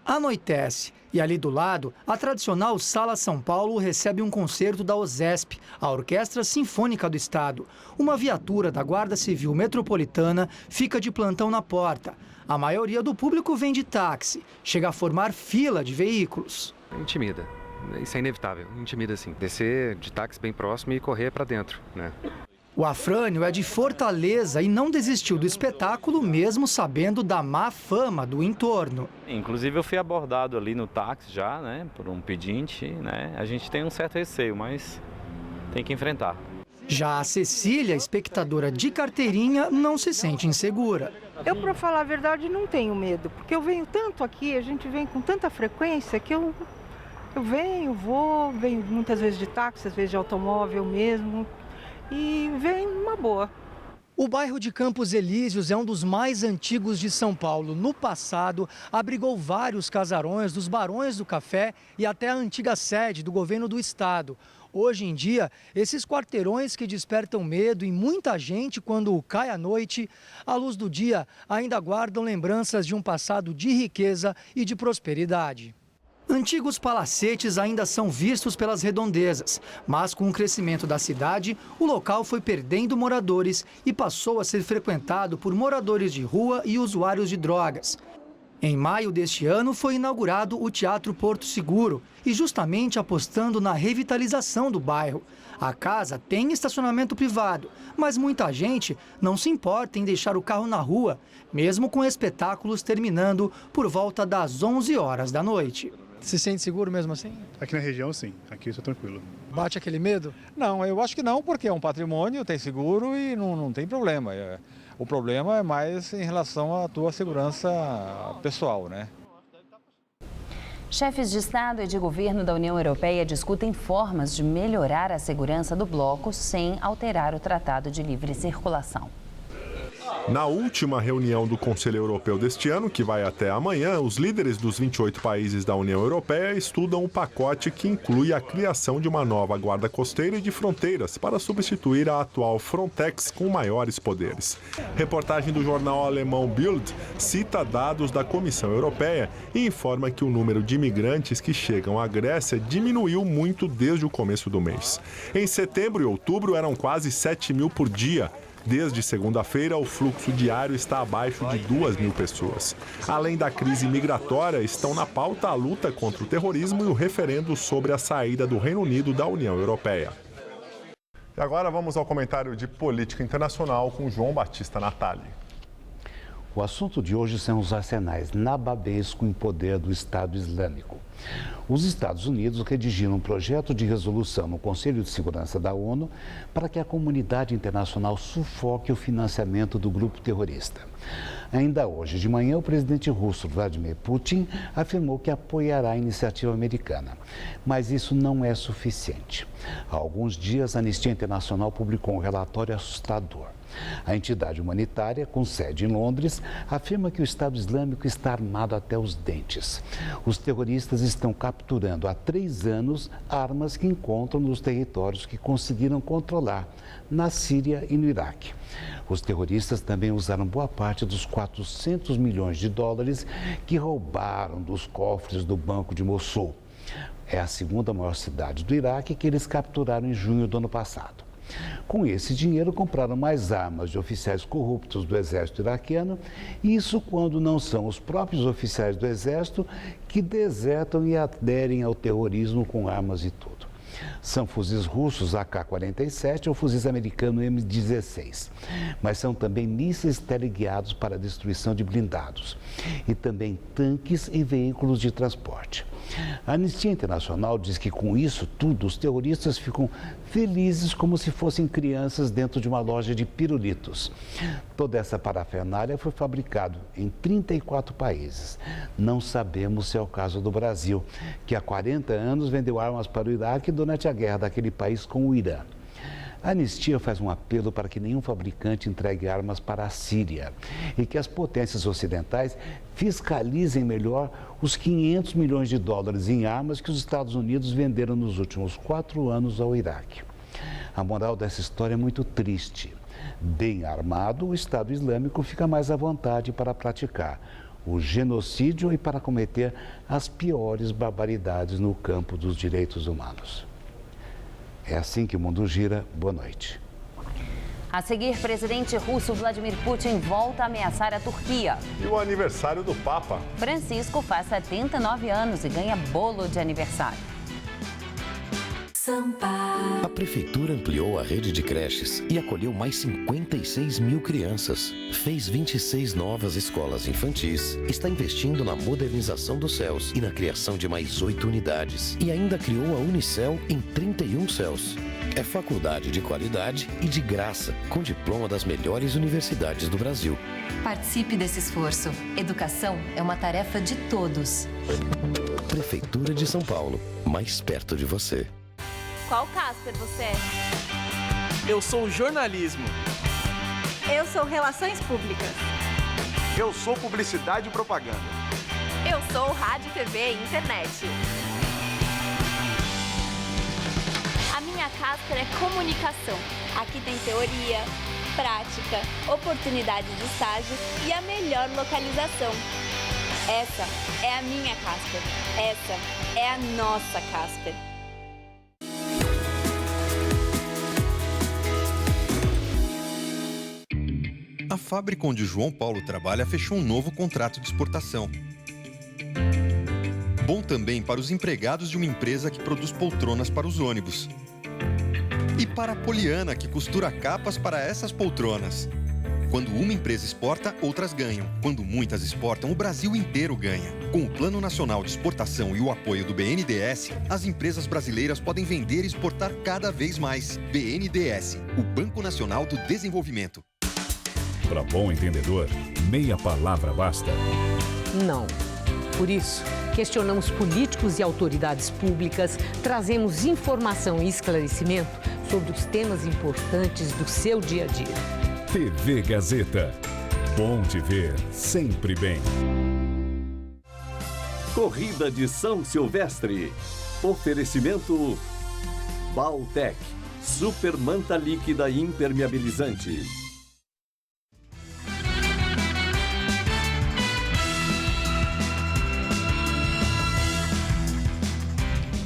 Anoitece e ali do lado, a tradicional Sala São Paulo recebe um concerto da OSESP, a Orquestra Sinfônica do Estado. Uma viatura da Guarda Civil Metropolitana fica de plantão na porta. A maioria do público vem de táxi, chega a formar fila de veículos. Intimida, isso é inevitável, intimida sim. Descer de táxi bem próximo e correr para dentro, né? O Afrânio é de Fortaleza e não desistiu do espetáculo, mesmo sabendo da má fama do entorno. Inclusive eu fui abordado ali no táxi já, né, por um pedinte, né? A gente tem um certo receio, mas tem que enfrentar. Já a Cecília, espectadora de carteirinha, não se sente insegura. Eu, para falar a verdade, não tenho medo, porque eu venho tanto aqui, a gente vem com tanta frequência que eu venho muitas vezes de táxi, às vezes de automóvel mesmo, e venho numa boa. O bairro de Campos Elíseos é um dos mais antigos de São Paulo. No passado, abrigou vários casarões dos Barões do Café e até a antiga sede do governo do estado. Hoje em dia, esses quarteirões que despertam medo em muita gente quando cai a noite, à luz do dia, ainda guardam lembranças de um passado de riqueza e de prosperidade. Antigos palacetes ainda são vistos pelas redondezas, mas com o crescimento da cidade, o local foi perdendo moradores e passou a ser frequentado por moradores de rua e usuários de drogas. Em maio deste ano foi inaugurado o Teatro Porto Seguro e justamente apostando na revitalização do bairro. A casa tem estacionamento privado, mas muita gente não se importa em deixar o carro na rua, mesmo com espetáculos terminando por volta das 11 horas da noite. Se sente seguro mesmo assim? Aqui na região, sim. Aqui eu estou tranquilo. Bate aquele medo? Não, eu acho que não, porque é um patrimônio, tem seguro e não tem problema. O problema é mais em relação à tua segurança pessoal, né? Chefes de Estado e de governo da União Europeia discutem formas de melhorar a segurança do bloco sem alterar o Tratado de Livre Circulação. Na última reunião do Conselho Europeu deste ano, que vai até amanhã, os líderes dos 28 países da União Europeia estudam o pacote que inclui a criação de uma nova guarda costeira e de fronteiras para substituir a atual Frontex com maiores poderes. Reportagem do jornal alemão Bild cita dados da Comissão Europeia e informa que o número de imigrantes que chegam à Grécia diminuiu muito desde o começo do mês. Em setembro e outubro eram quase 7 mil por dia. Desde segunda-feira, o fluxo diário está abaixo de 2.000 pessoas. Além da crise migratória, estão na pauta a luta contra o terrorismo e o referendo sobre a saída do Reino Unido da União Europeia. E agora vamos ao comentário de política internacional com João Batista Natali. O assunto de hoje são os arsenais nababesco em poder do Estado Islâmico. Os Estados Unidos redigiram um projeto de resolução no Conselho de Segurança da ONU para que a comunidade internacional sufoque o financiamento do grupo terrorista. Ainda hoje de manhã, o presidente russo Vladimir Putin afirmou que apoiará a iniciativa americana. Mas isso não é suficiente. Há alguns dias, a Anistia Internacional publicou um relatório assustador. A entidade humanitária, com sede em Londres, afirma que o Estado Islâmico está armado até os dentes. Os terroristas estão capturando há 3 anos armas que encontram nos territórios que conseguiram controlar, na Síria e no Iraque. Os terroristas também usaram boa parte dos 400 milhões de dólares que roubaram dos cofres do Banco de Mossul. É a segunda maior cidade do Iraque que eles capturaram em junho do ano passado. Com esse dinheiro, compraram mais armas de oficiais corruptos do exército iraquiano, isso quando não são os próprios oficiais do exército que desertam e aderem ao terrorismo com armas e tudo. São fuzis russos AK-47 ou fuzis americanos M16, mas são também mísseis teleguiados para a destruição de blindados e também tanques e veículos de transporte. A Anistia Internacional diz que com isso tudo os terroristas ficam felizes como se fossem crianças dentro de uma loja de pirulitos. Toda essa parafernália foi fabricada em 34 países. Não sabemos se é o caso do Brasil, que há 40 anos vendeu armas para o Iraque durante a guerra daquele país com o Irã. A Anistia faz um apelo para que nenhum fabricante entregue armas para a Síria e que as potências ocidentais fiscalizem melhor os 500 milhões de dólares em armas que os Estados Unidos venderam nos últimos 4 anos ao Iraque. A moral dessa história é muito triste. Bem armado, o Estado Islâmico fica mais à vontade para praticar o genocídio e para cometer as piores barbaridades no campo dos direitos humanos. É assim que o mundo gira. Boa noite. A seguir, presidente russo Vladimir Putin volta a ameaçar a Turquia. E o aniversário do Papa. Francisco faz 79 anos e ganha bolo de aniversário. Sampaio. A Prefeitura ampliou a rede de creches e acolheu mais 56 mil crianças. Fez 26 novas escolas infantis, está investindo na modernização dos céus e na criação de mais 8 unidades. E ainda criou a Unicel em 31 céus. É faculdade de qualidade e de graça, com diploma das melhores universidades do Brasil. Participe desse esforço. Educação é uma tarefa de todos. Prefeitura de São Paulo, mais perto de você. Qual Casper você é? Eu sou jornalismo. Eu sou relações públicas. Eu sou publicidade e propaganda. Eu sou rádio, TV e internet. A minha Casper é comunicação. Aqui tem teoria, prática, oportunidades de estágio e a melhor localização. Essa é a minha Casper. Essa é a nossa Casper. A fábrica onde João Paulo trabalha fechou um novo contrato de exportação. Bom também para os empregados de uma empresa que produz poltronas para os ônibus. E para a Poliana, que costura capas para essas poltronas. Quando uma empresa exporta, outras ganham. Quando muitas exportam, o Brasil inteiro ganha. Com o Plano Nacional de Exportação e o apoio do BNDES, as empresas brasileiras podem vender e exportar cada vez mais. BNDES, o Banco Nacional do Desenvolvimento. Para bom entendedor, meia palavra basta. Não. Por isso, questionamos políticos e autoridades públicas, trazemos informação e esclarecimento sobre os temas importantes do seu dia a dia. TV Gazeta. Bom te ver sempre bem. Corrida de São Silvestre. Oferecimento Baltec. Super manta líquida impermeabilizante.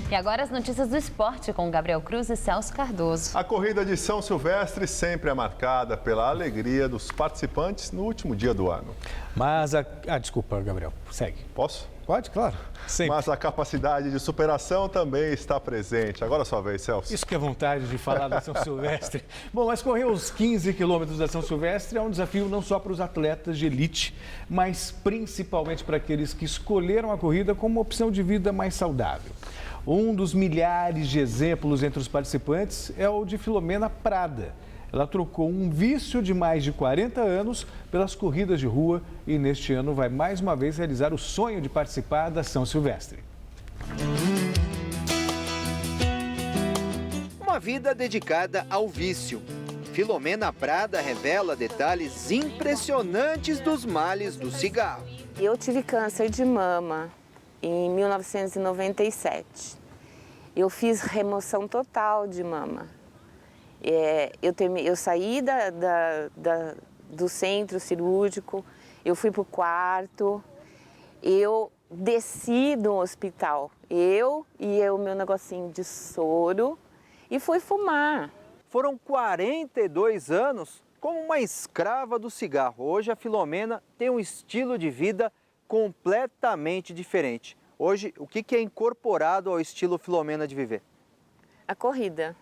E agora as notícias do esporte com Gabriel Cruz e Celso Cardoso. A corrida de São Silvestre sempre é marcada pela alegria dos participantes no último dia do ano. Mas desculpa, Gabriel, segue. Posso? Pode, claro. Sempre. Mas a capacidade de superação também está presente. Agora é a sua vez, Celso. Isso que é vontade de falar da São Silvestre. Bom, mas correr os 15 quilômetros da São Silvestre é um desafio não só para os atletas de elite, mas principalmente para aqueles que escolheram a corrida como uma opção de vida mais saudável. Um dos milhares de exemplos entre os participantes é o de Filomena Prada. Ela trocou um vício de mais de 40 anos pelas corridas de rua e neste ano vai mais uma vez realizar o sonho de participar da São Silvestre. Uma vida dedicada ao vício. Filomena Prada revela detalhes impressionantes dos males do cigarro. Eu tive câncer de mama em 1997. Eu fiz remoção total de mama. Eu saí do centro cirúrgico, eu fui para o quarto, eu desci do hospital, eu e o meu negocinho de soro e fui fumar. Foram 42 anos como uma escrava do cigarro. Hoje a Filomena tem um estilo de vida completamente diferente. Hoje, o que é incorporado ao estilo Filomena de viver? A corrida.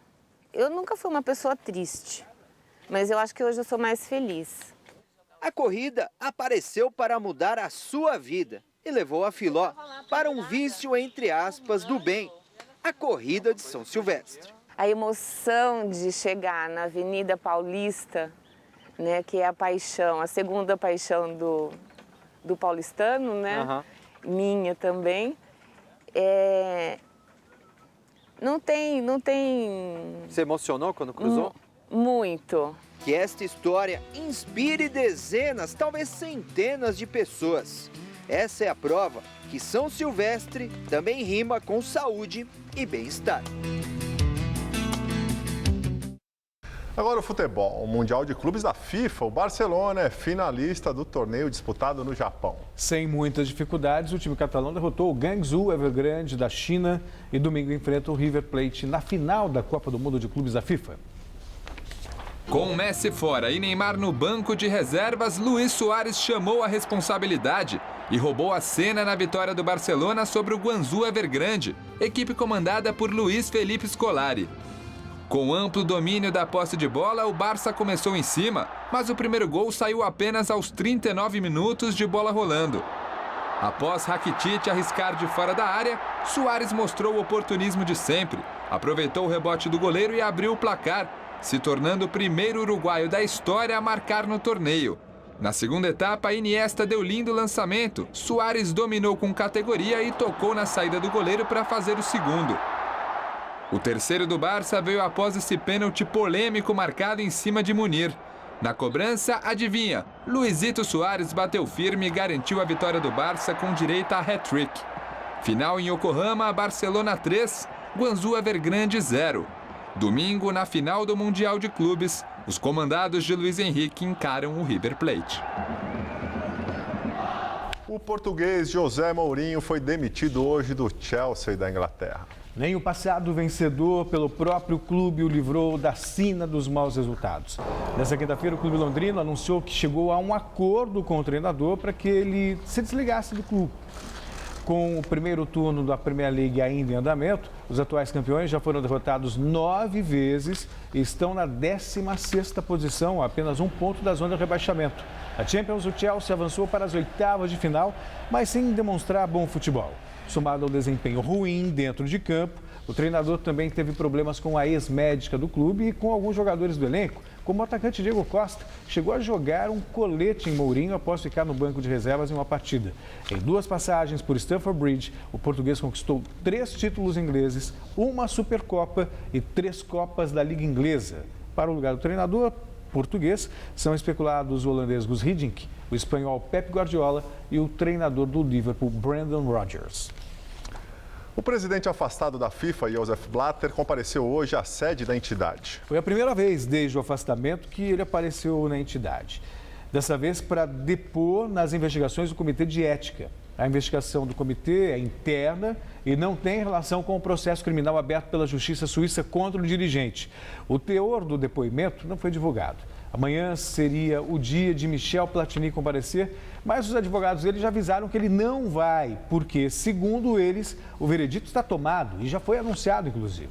Eu nunca fui uma pessoa triste, mas eu acho que hoje eu sou mais feliz. A corrida apareceu para mudar a sua vida e levou a Filó para um vício, entre aspas, do bem, a corrida de São Silvestre. A emoção de chegar na Avenida Paulista, né, que é a paixão, a segunda paixão do paulistano, né? Uhum. Minha também. Não tem... Você emocionou quando cruzou? Muito. Que esta história inspire dezenas, talvez centenas de pessoas. Essa é a prova que São Silvestre também rima com saúde e bem-estar. Agora o futebol. O Mundial de Clubes da FIFA, o Barcelona é finalista do torneio disputado no Japão. Sem muitas dificuldades, o time catalão derrotou o Guangzhou Evergrande da China e domingo enfrenta o River Plate na final da Copa do Mundo de Clubes da FIFA. Com Messi fora e Neymar no banco de reservas, Luis Soares chamou a responsabilidade e roubou a cena na vitória do Barcelona sobre o Guangzhou Evergrande, equipe comandada por Luiz Felipe Scolari. Com amplo domínio da posse de bola, o Barça começou em cima, mas o primeiro gol saiu apenas aos 39 minutos de bola rolando. Após Rakitic arriscar de fora da área, Suárez mostrou o oportunismo de sempre, aproveitou o rebote do goleiro e abriu o placar, se tornando o primeiro uruguaio da história a marcar no torneio. Na segunda etapa, Iniesta deu lindo lançamento, Suárez dominou com categoria e tocou na saída do goleiro para fazer o segundo. O terceiro do Barça veio após esse pênalti polêmico marcado em cima de Munir. Na cobrança, adivinha, Luizito Suárez bateu firme e garantiu a vitória do Barça com direito a hat-trick. Final em Yokohama, Barcelona 3, Guangzhou Evergrande 0. Domingo, na final do Mundial de Clubes, os comandados de Luiz Henrique encaram o River Plate. O português José Mourinho foi demitido hoje do Chelsea da Inglaterra. Nem o passado vencedor pelo próprio clube o livrou da sina dos maus resultados. Nessa quinta-feira, o clube londrino anunciou que chegou a um acordo com o treinador para que ele se desligasse do clube. Com o primeiro turno da Premier League ainda em andamento, os atuais campeões já foram derrotados 9 vezes e estão na 16ª posição, a apenas 1 ponto da zona de rebaixamento. Na Champions, o Chelsea avançou para as oitavas de final, mas sem demonstrar bom futebol. Somado ao desempenho ruim dentro de campo, o treinador também teve problemas com a ex-médica do clube e com alguns jogadores do elenco, como o atacante Diego Costa, que chegou a jogar um colete em Mourinho após ficar no banco de reservas em uma partida. Em 2 passagens por Stamford Bridge, o português conquistou 3 títulos ingleses, 1 Supercopa e 3 Copas da Liga Inglesa. Para o lugar do treinador português, são especulados o holandês Guus Hiddink, o espanhol Pep Guardiola e o treinador do Liverpool, Brendan Rodgers. O presidente afastado da FIFA, Joseph Blatter, compareceu hoje à sede da entidade. Foi a primeira vez desde o afastamento que ele apareceu na entidade. Dessa vez para depor nas investigações do Comitê de Ética. A investigação do comitê é interna e não tem relação com o processo criminal aberto pela Justiça Suíça contra o dirigente. O teor do depoimento não foi divulgado. Amanhã seria o dia de Michel Platini comparecer, mas os advogados dele já avisaram que ele não vai, porque, segundo eles, o veredito está tomado e já foi anunciado, inclusive.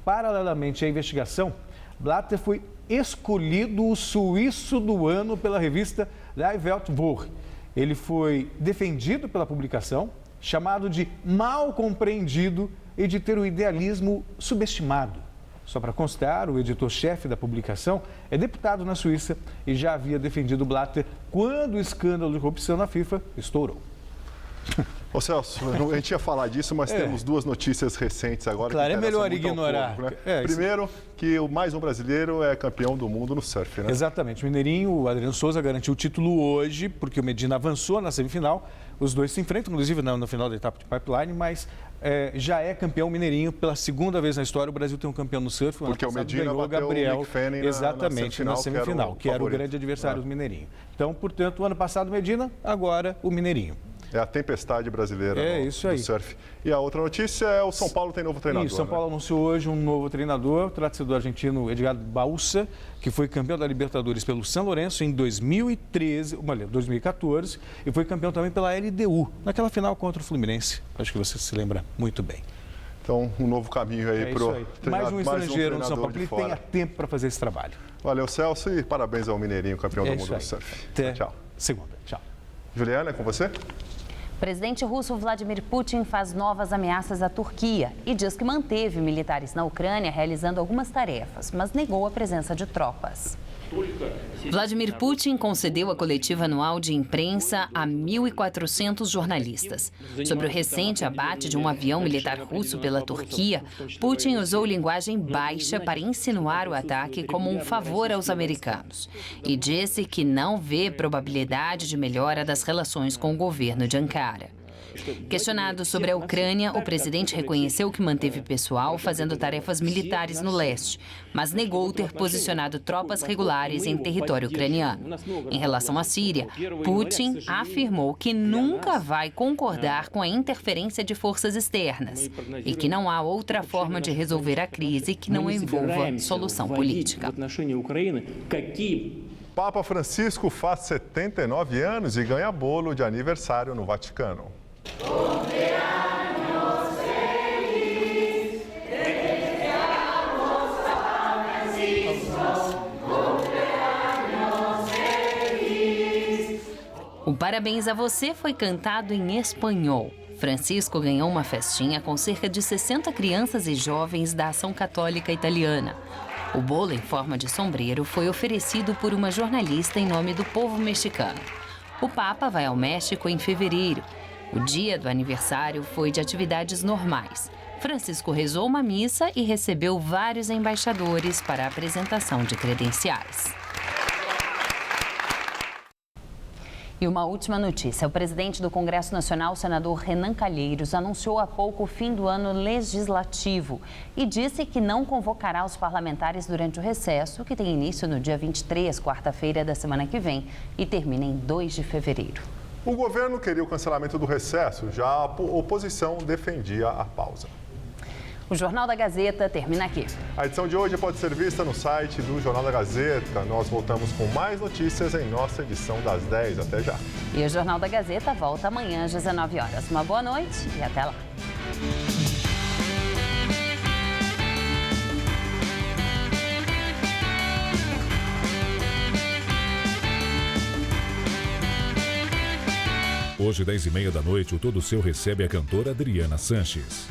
Paralelamente à investigação, Blatter foi escolhido o suíço do ano pela revista Die Weltwoche. Ele foi defendido pela publicação, chamado de mal compreendido e de ter o idealismo subestimado. Só para constar, o editor-chefe da publicação é deputado na Suíça e já havia defendido Blatter quando o escândalo de corrupção na FIFA estourou. Ô Celso, a gente ia falar disso, mas temos 2 notícias recentes agora. Claro, que é melhor ignorar. Povo, né? Primeiro, que mais um brasileiro é campeão do mundo no surf, né? Exatamente. O Mineirinho, o Adriano Souza, garantiu o título hoje, porque o Medina avançou na semifinal. Os dois se enfrentam, inclusive no final da etapa de pipeline, mas já é campeão Mineirinho pela 2ª vez na história. O Brasil tem um campeão no surf. Porque o Medina ganhou o Gabriel, Nick Fanning exatamente, na semifinal, que era o grande adversário do Mineirinho. Então, portanto, o ano passado o Medina, agora o Mineirinho. É a tempestade brasileira do surf. E a outra notícia é o São Paulo tem novo treinador. São Paulo anunciou hoje um novo treinador, trata-se do argentino Edgardo Bauza, que foi campeão da Libertadores pelo São Lourenço em 2014 e foi campeão também pela LDU, naquela final contra o Fluminense. Acho que você se lembra muito bem. Então, um novo caminho aí para o treinador. Mais um estrangeiro no São Paulo, ele tenha tempo para fazer esse trabalho. Valeu, Celso, e parabéns ao Mineirinho, campeão do mundo do surf. Até tchau. Segunda. Tchau. Juliana, é com você? O presidente russo Vladimir Putin faz novas ameaças à Turquia e diz que manteve militares na Ucrânia realizando algumas tarefas, mas negou a presença de tropas. Vladimir Putin concedeu a coletiva anual de imprensa a 1.400 jornalistas. Sobre o recente abate de um avião militar russo pela Turquia, Putin usou linguagem baixa para insinuar o ataque como um favor aos americanos e disse que não vê probabilidade de melhora das relações com o governo de Ankara. Questionado sobre a Ucrânia, o presidente reconheceu que manteve pessoal fazendo tarefas militares no leste, mas negou ter posicionado tropas regulares em território ucraniano. Em relação à Síria, Putin afirmou que nunca vai concordar com a interferência de forças externas e que não há outra forma de resolver a crise que não envolva solução política. Papa Francisco faz 79 anos e ganha bolo de aniversário no Vaticano. O Parabéns a Você foi cantado em espanhol. Francisco ganhou uma festinha com cerca de 60 crianças e jovens da Ação Católica Italiana. O bolo em forma de sombreiro foi oferecido por uma jornalista em nome do povo mexicano. O Papa vai ao México em fevereiro. O dia do aniversário foi de atividades normais. Francisco rezou uma missa e recebeu vários embaixadores para a apresentação de credenciais. E uma última notícia. O presidente do Congresso Nacional, senador Renan Calheiros, anunciou há pouco o fim do ano legislativo e disse que não convocará os parlamentares durante o recesso, que tem início no dia 23, quarta-feira da semana que vem, e termina em 2 de fevereiro. O governo queria o cancelamento do recesso, já a oposição defendia a pausa. O Jornal da Gazeta termina aqui. A edição de hoje pode ser vista no site do Jornal da Gazeta. Nós voltamos com mais notícias em nossa edição das 10. Até já. E o Jornal da Gazeta volta amanhã às 19 horas. Uma boa noite e até lá. Hoje, 10h30 da noite, o Todo Seu recebe a cantora Adriana Sanches.